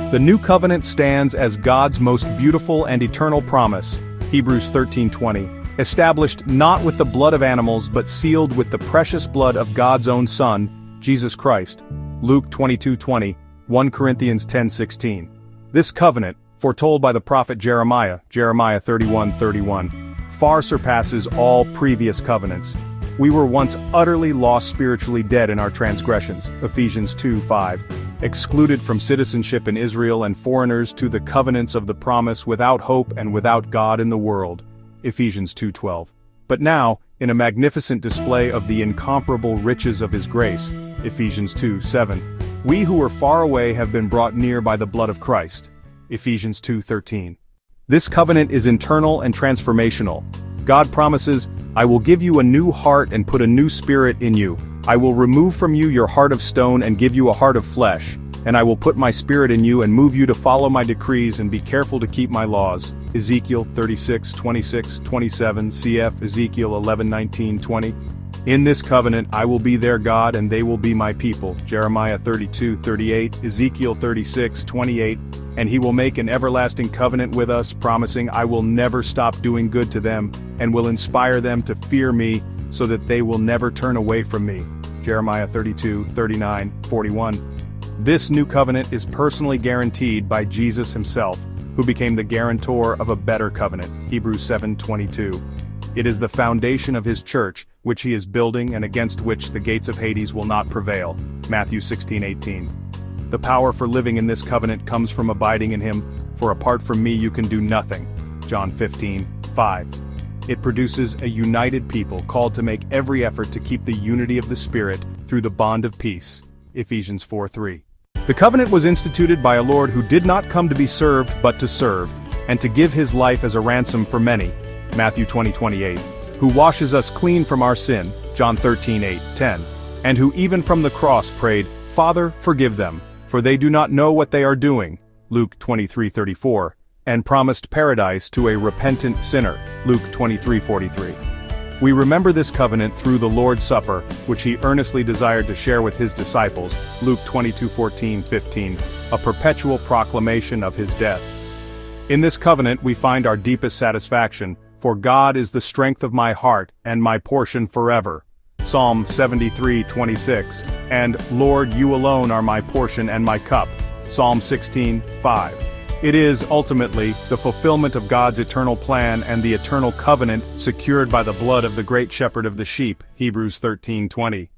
The new covenant stands as God's most beautiful and eternal promise, Hebrews 13:20, established not with the blood of animals but sealed with the precious blood of God's own Son, Jesus Christ, Luke 22:20, 1 Corinthians 10:16. This covenant, foretold by the prophet Jeremiah, Jeremiah 31:31, far surpasses all previous covenants. We were once utterly lost, spiritually dead in our transgressions, Ephesians 2:5, excluded from citizenship in Israel and foreigners to the covenants of the promise, without hope and without God in the world, Ephesians 2:12. But now, in a magnificent display of the incomparable riches of his grace, Ephesians 2:7, we who were far away have been brought near by the blood of Christ, Ephesians 2:13. This covenant is internal and transformational. God promises, I will give you a new heart and put a new spirit in you. I will remove from you your heart of stone and give you a heart of flesh, and I will put my spirit in you and move you to follow my decrees and be careful to keep my laws. Ezekiel 36:26-27, cf. Ezekiel 11:19-20. In this covenant I will be their God and they will be my people, Jeremiah 32:38, Ezekiel 36:28, and he will make an everlasting covenant with us, promising I will never stop doing good to them, and will inspire them to fear me, so that they will never turn away from me, Jeremiah 32:39-41. This new covenant is personally guaranteed by Jesus himself, who became the guarantor of a better covenant, Hebrews 7:22. It is the foundation of his church, which he is building and against which the gates of Hades will not prevail, Matthew 16:18. The power for living in this covenant comes from abiding in him, for apart from me you can do nothing, John 15:5. It produces a united people called to make every effort to keep the unity of the Spirit through the bond of peace, Ephesians 4:3. The covenant was instituted by a Lord who did not come to be served but to serve, and to give his life as a ransom for many, Matthew 20:28, who washes us clean from our sin, John 13:8-10, and who even from the cross prayed, Father, forgive them, for they do not know what they are doing, Luke 23:34, and promised paradise to a repentant sinner, Luke 23:43. We remember this covenant through the Lord's Supper, which he earnestly desired to share with his disciples, Luke 22:14-15, a perpetual proclamation of his death. In this covenant we find our deepest satisfaction, for God is the strength of my heart and my portion forever, Psalm 73:26, and Lord, you alone are my portion and my cup, Psalm 16:5. It is, ultimately, the fulfillment of God's eternal plan and the eternal covenant secured by the blood of the great shepherd of the sheep, Hebrews 13:20.